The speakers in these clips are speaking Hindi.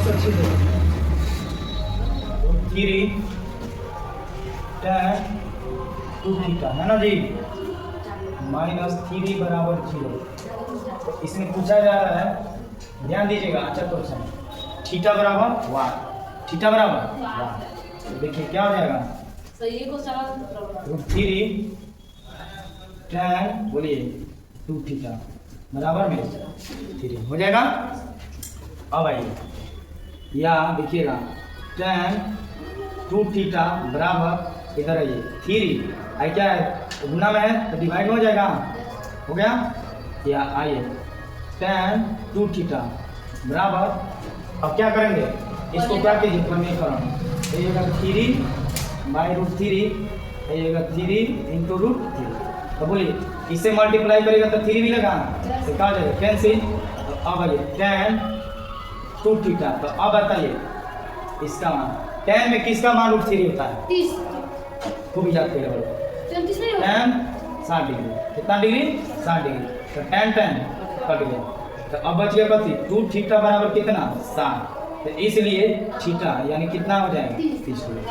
से अच्छी दे 3 tan 2 थीटा है ना जी, -3 बराबर 0। तो इसमें पूछा जा रहा है, ध्यान दीजिएगा, अच्छा क्वेश्चन, थीटा बराबर 1, थीटा बराबर 1। तो देखिए क्या हो जाएगा, √3 tan बोलिए 2 थीटा बराबर में 3 हो जाएगा। अब आइए या देखिएगा tan 2 थीटा बराबर, इधर आइए 3 आई क्या है, गुना में है तो डिवाइड हो जाएगा, हो गया। या आइए tan 2 थीटा बराबर, अब क्या करेंगे, इसको क्या कीजिए, समीकरण 3/√3 3 × √3। तो बोलिए इससे मल्टीप्लाई करेगा तो 3 मिलेगा, तो क्या हो जाएगा कैंसिल। तो अब आइए tan 2 थीटा, तो अब बताइए इसका मान, tan में किसका मान √3 होता है, 30 खूब याद करिए, tan 60 डिग्री, कितना डिग्री 60 डिग्री, तो tan कट गया, तो अब बच गया कथी 2 थीटा बराबर कितना 60, तो इसलिए थीटा यानी कितना हो जाएगा 30 डिग्री।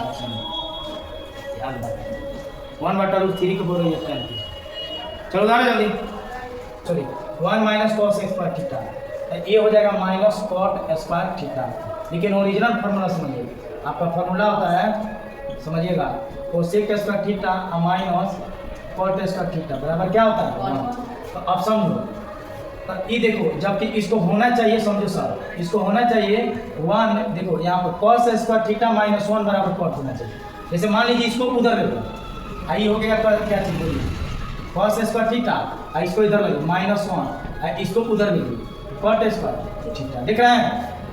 याद रखना 1/√3 को बोलो ये tan की। चलो उदाहरण जल्दी, चलिए 1 - cos स्क्वायर थीटा, ये हो जाएगा -cot स्क्वायर थीटा। लेकिन ओरिजिनल फार्मूला समझिए, आपका फार्मूला होता है, समझिएगा, cosec square theta -cot square theta बराबर क्या होता है 1। तो अब समझो, तो ये देखो, जबकि इसको होना चाहिए, समझो सर, इसको होना चाहिए 1, देखो यहाँ पर cos स्क्वायर थीटा -1 बराबर cot होना चाहिए। जैसे मान लीजिए इसको उधर ले लो, आई हो गया क्या चीज बोलिए, cos स्क्वायर थीटा, इसको इधर ले लो -1, इसको उधर ले लो cot स्क्वायर थीटा, देख रहे हैं,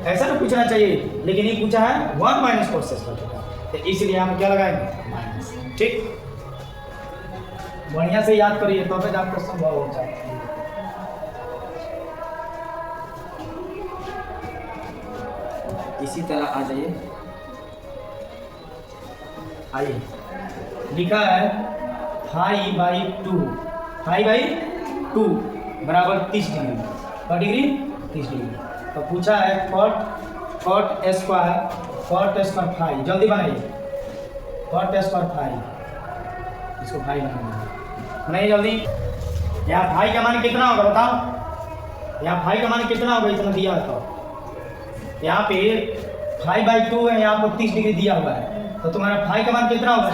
ऐसा तो पूछना चाहिए, लेकिन ये पूछा है 1 - cos स्क्वायर थीटा, तो इसलिए हम क्या लगाएंगे माइनस। ठीक, बढ़िया से याद करिए तो फिर आपको संभव हो जाए। इसी तरह आ जाइए, आइए लिखा है 5/2 बराबर 30 डिग्री, क्या डिग्री 30 डिग्री। तो पूछा है cot स्क्वायर 5, जल्दी बनाइए cot स्क्वायर 5, इसको 5 बनाइए जल्दी। यहाँ 5 का मान कितना होगा बताओ, यहाँ 5 का मान कितना होगा, इतना दिया है, तो यहाँ पे 5/2 है, यहाँ पर 30 डिग्री दिया हुआ है, तो तुम्हारा 5 का मान कितना होगा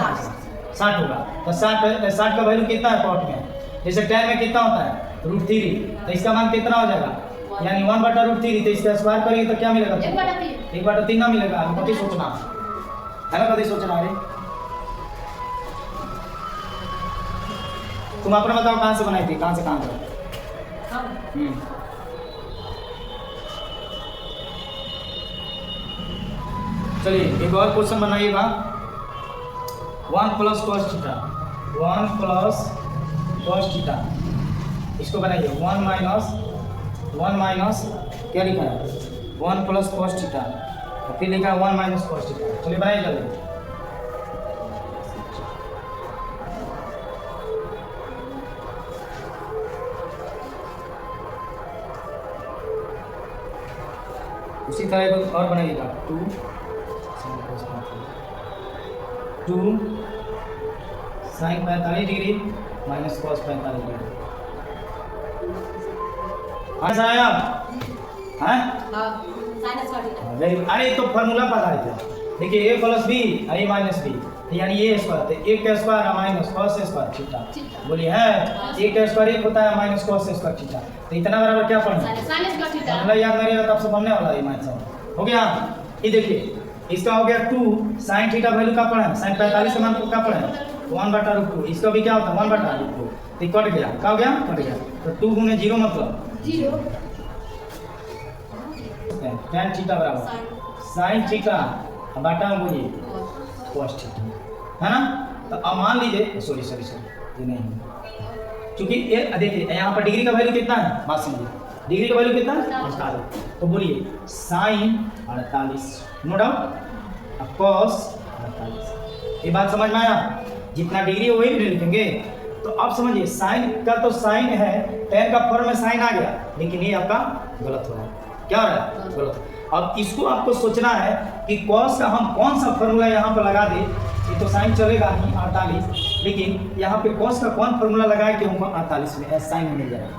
60 होगा। तो 60 का वैल्यू कितना है कॉट में, जैसे tan में कितना होता है √3, तो इसका मान कितना हो जाएगा, यानी 1/√3, तो इसका स्क्वायर करेंगे तो क्या मिलेगा 1/3 ना मिलेगा। हम कभी सोचना है ना, कभी सोचना है, तुम अपना बताओ कहाँ से बनाई थी, कहाँ से कहाँ करो। चलिए एक और क्वेश्चन बनाइएगा, 1 + cos थीटा, 1 + cos थीटा, इसको बनाइए 1 - क्या लिखा है 1 + cos थीटा, और फिर लिखा है 1 - cos थीटा। चलिए बनाइए जल्दी, उसी तरह एक और बनाइएगा 2 sin 45 डिग्री -cos 45 डिग्री। आया हैं, अरे तो फार्मूला पता है, देखिए a + b a - b, यानी a स्क्वायर, तो a का स्क्वायर -cos स्क्वायर थीटा, बोलिए है a का स्क्वायर 1 होता है -cos स्क्वायर थीटा, तो इतना बराबर क्या पढ़ना, फार्मूला याद नहीं रहेगा तो आपसे बनने वाला है माइनस हो गया। ये देखिए इसका हो गया 2 sin थीटा वैल्यू का पढ़ा है, sin 45 का मान का पढ़ा है 1/√2, इसका भी क्या होता है 1/√2, तो कट गया, क्या हो गया कट गया, तो 2 × 0 मतलब 0, tan थीटा बराबर sin थीटा बटा बोलिए cos थीटा, है ना। तो अब मान लीजिए सॉरी ये नहीं, क्योंकि ये देखिए यहाँ पर डिग्री का वैल्यू कितना है, बात समझिए, डिग्री का वैल्यू कितना है 48, तो बोलिए sin 48, नो डाउट, cos 48, ये बात समझ में आया, जितना डिग्री है वही लिखेंगे। तो अब समझिए साइन का तो साइन है, tan का फॉर्म में साइन आ गया, लेकिन ये आपका गलत हो रहा है, क्या हो रहा है गलत। अब इसको आपको सोचना है कि कॉस का हम कौन सा फॉर्मूला यहाँ पर लगा दे। ये तो साइन चलेगा ही 48, लेकिन यहाँ पे कॉस का कौन फॉर्मूला लगाए कि हमको 48 में साइन मिल जाएगा।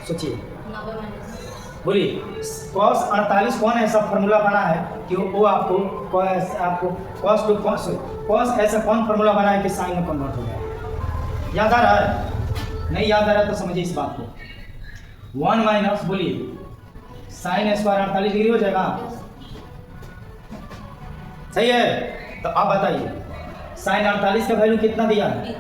सोचिए, बोलिए कॉस 48 कौन ऐसा फॉर्मूला बना है कि वो आपको कॉस टू कॉस ऐसा कौन फॉर्मूला बना है कि साइन में कन्वर्ट हो जाए। याद आ रहा है? नहीं याद आ रहा है तो समझिए इस बात को। 1 माइनस बोलिए साइन स्क्वायर 48 डिग्री हो जाएगा। सही है? तो आप बताइए साइन 48 का वैल्यू कितना दिया है?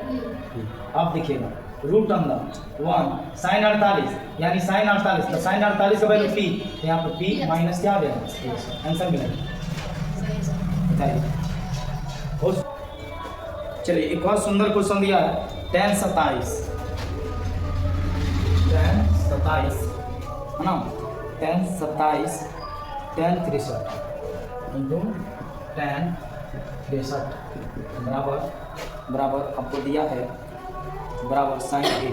आप देखिएगा रूट अंदर 1 साइन 48 यानी साइन 48, तो साइन 48 का वैल्यू पी, तो यहाँ पर पी माइनस क्या आ गया? आंसर मिलेगा। चलिए एक और सुंदर क्वेश्चन दिया है, tan 27 है ना, tan 63 इंटू tan 63 बराबर आपको दिया है बराबर साइन ए।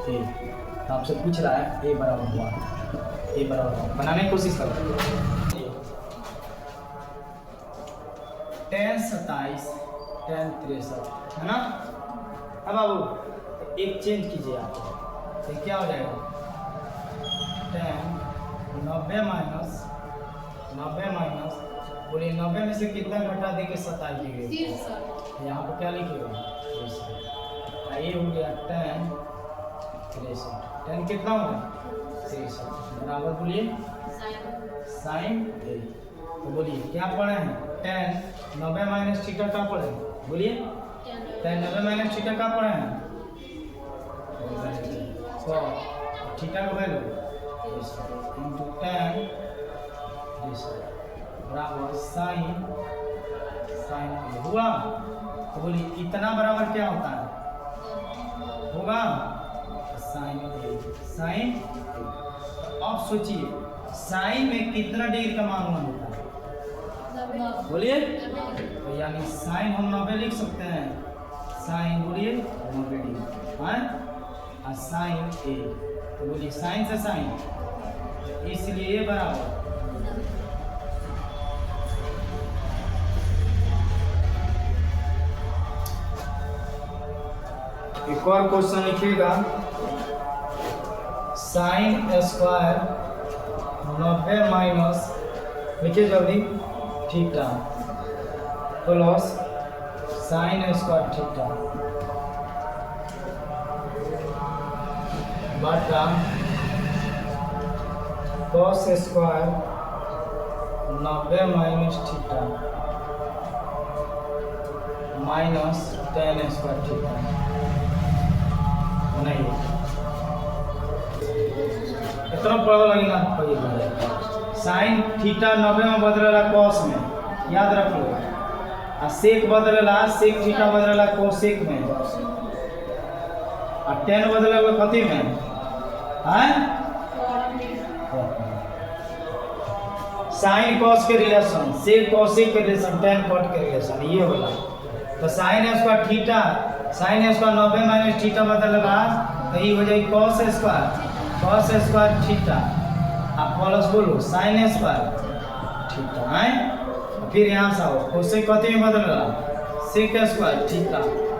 तो आपसे पूछ रहा है ए बराबर 1 बनाने की कोशिश करो। tan 27 tan 63 है ना। अब बाबू एक चेंज कीजिए आप, तो क्या हो जाएगा? tan 90 माइनस बोलिए 90 में से कितना घटा दे के 27 डिग्री, यहाँ पर क्या लिखिएगा? ये हो गया tan 63, tan कितना होगा? 63 बराबर बोलिए साइन ए। तो बोलिए क्या पढ़े हैं? tan 90 माइनस थीटा का पढ़े? बोलिए tan 90 माइनस थीटा का पढ़े हैं? तो थीटा का वैल्यू इंटू tan बराबर साइन हुआ। तो बोलिए इतना बराबर क्या होता है? होगा साइन। अब सोचिए साइन में कितना डिग्री का मान होता है? बोलिए, तो यानी साइन हम 90 लिख सकते हैं। साइन बोलिए 90 डिग्री और साइन ए। तो बोलिए साइन से साइन, इसलिए ये बराबर एक और क्वेश्चन लिखिएगा, साइन स्क्वायर 90 माइनस लिखिए जल्दी theta plus sine square theta बटा cos square 90 minus theta minus tan square theta. नहीं इतना पढ़ो लगी ना, साइन थीटा 90 में बदलेला कॉस में, याद रख लो। और सेक बदलेला सेक थीटा बदलेला कोसेक में, और tan बदलेला कथी में? साइन कॉस के रिलेशन, सेक कॉसेक के रिलेशन, tan कॉट के रिलेशन, ये वाला। तो sign square theta, sine square 90 minus theta बदलेगा तो ये हो जाएगी कॉस स्क्वायर थीटा। आप प्लस बोलो साइन स्क्वायर थीटा है। फिर यहाँ से आओ कोसेक कथी में बदलेगा? सेक स्क्वायर थीटा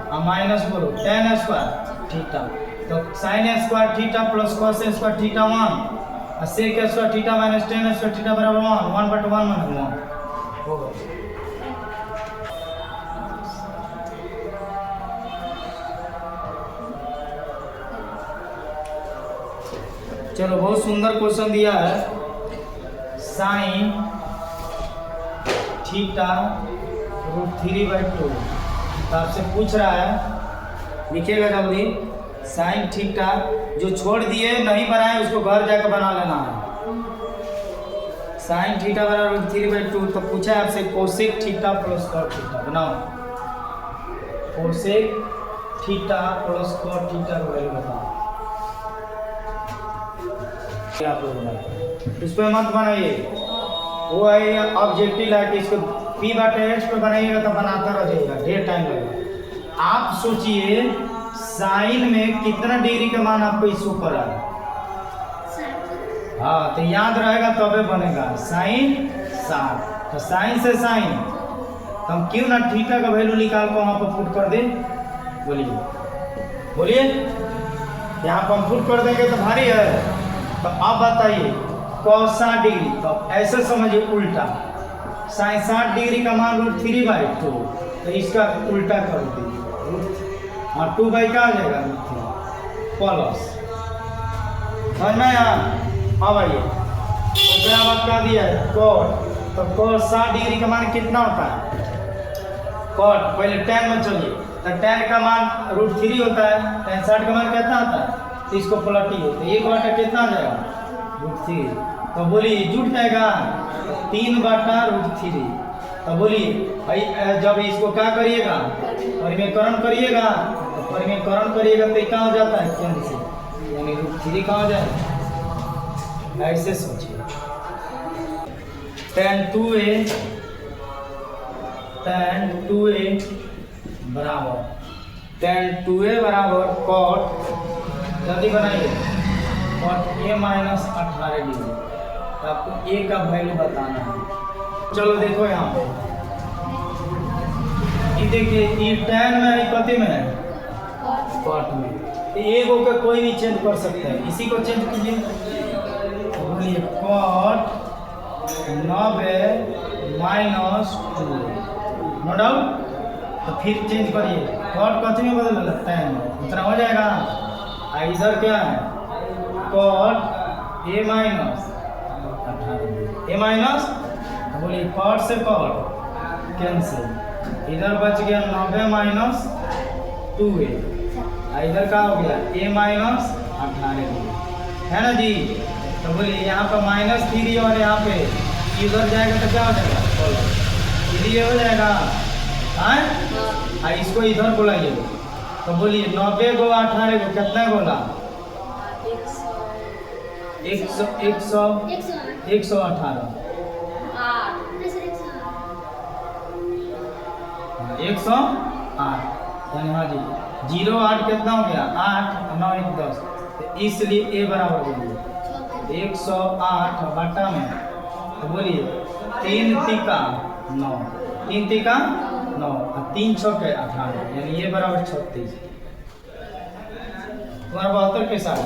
और माइनस बोलो tan स्क्वायर थीटा। तो sign square theta plus cos square theta 1 और sec square theta minus tan square theta बराबर 1/1 हो गया। चलो बहुत सुंदर क्वेश्चन दिया है, साइन थीटा √3/2। तो आपसे पूछ रहा है, लिखिएगा जल्दी, साइन थीटा जो छोड़ दिए नहीं बनाए उसको घर जाकर बना लेना है। साइन थीटा बराबर √3/2। तो पूछा है आपसे cosec theta plus cot theta बनाओ। Cosec theta plus cot theta का वैल्यू बताओ। आप लोग इस पर मत बनाइए, वो है ऑब्जेक्टिव है कि इसको p/x पे बनाइएगा तो बनाता रह जाएगा, ढेर टाइम लगेगा। आप सोचिए साइन में कितना डिग्री का मान आपको इस ऊपर है? हाँ, तो याद रहेगा तबे बनेगा साइन 60। तो साइन से साइन, तो हम क्यों ना थीटा का वैल्यू निकाल कर वहाँ पर पुट कर दें? बोलिए बोलिए, यहाँ पर हम पुट कर देंगे तो भारी है। तो आप बताइए cos 60 डिग्री, तो ऐसे समझिए उल्टा, साइन 60 डिग्री का मान √3/2, तो इसका उल्टा कर दीजिए, और 2 बाई का आ जाएगा प्लस। समझ में यहाँ हाँ भाई, तो आप क्या दिया है cot, तो cos 60 डिग्री का मान कितना होता है? cot पहले tan में चलिए, तो tan का मान √3 होता है, tan 60 का मान कितना होता है? तो इसको पलटिए, तो 1/, कितना आ जाएगा? √3। तो बोलिए जुट जाएगा 3/√3। तो बोलिए भाई जब इसको क्या करिएगा, परिमेयकरण करिएगा, तो परिमेयकरण करिएगा तो क्या हो जाता है? कैंसिल, यानी √3 कहाँ हो जाएगा? ऐसे सोचिए, tan 2a बराबर tan 2a बराबर cot, जल्दी बनाइए, cot a माइनस 18 डिग्री। तो आपको a का वैल्यू बताना है। चलो देखो यहाँ पे, ये देखिए ये tan में है, कति में है? cot में। a को का कोई भी चेंज कर सकते हैं, इसी को चेंज कीजिए, बोलिए cot 90 माइनस 2, नो डाउट। तो फिर चेंज करिए, cot कथी में बदल tan, इतना हो जाएगा। इधर क्या है? cot a minus 18, a minus, बोलिए cot से cot कैंसिल, इधर बच गया 90 माइनस 2a, इधर का हो गया a माइनस 18 है ना जी। तो बोलिए यहाँ पर -3 और यहाँ पे इधर जाएगा तो क्या हो जाएगा? ये हो जाएगा। हाँ, इसको इधर बुलाइए, तो बोलिए 90 को 18 को कितना बोला? 118। 108, यानी हाँ जी 0,8 कितना हो गया? 8, 9, 1, 10। तो इसलिए a बराबर बोलिए 108 बटा में, तो बोलिए 3 तिका 9, 3 तिका 9 और 3 छके 18, यानी ये बराबर 36। तुम्हारा 72 के साथ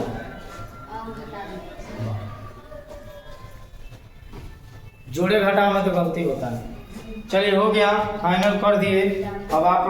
जोड़े घटा में तो गलती होता है। चलिए हो गया, फाइनल कर दिए। अब आप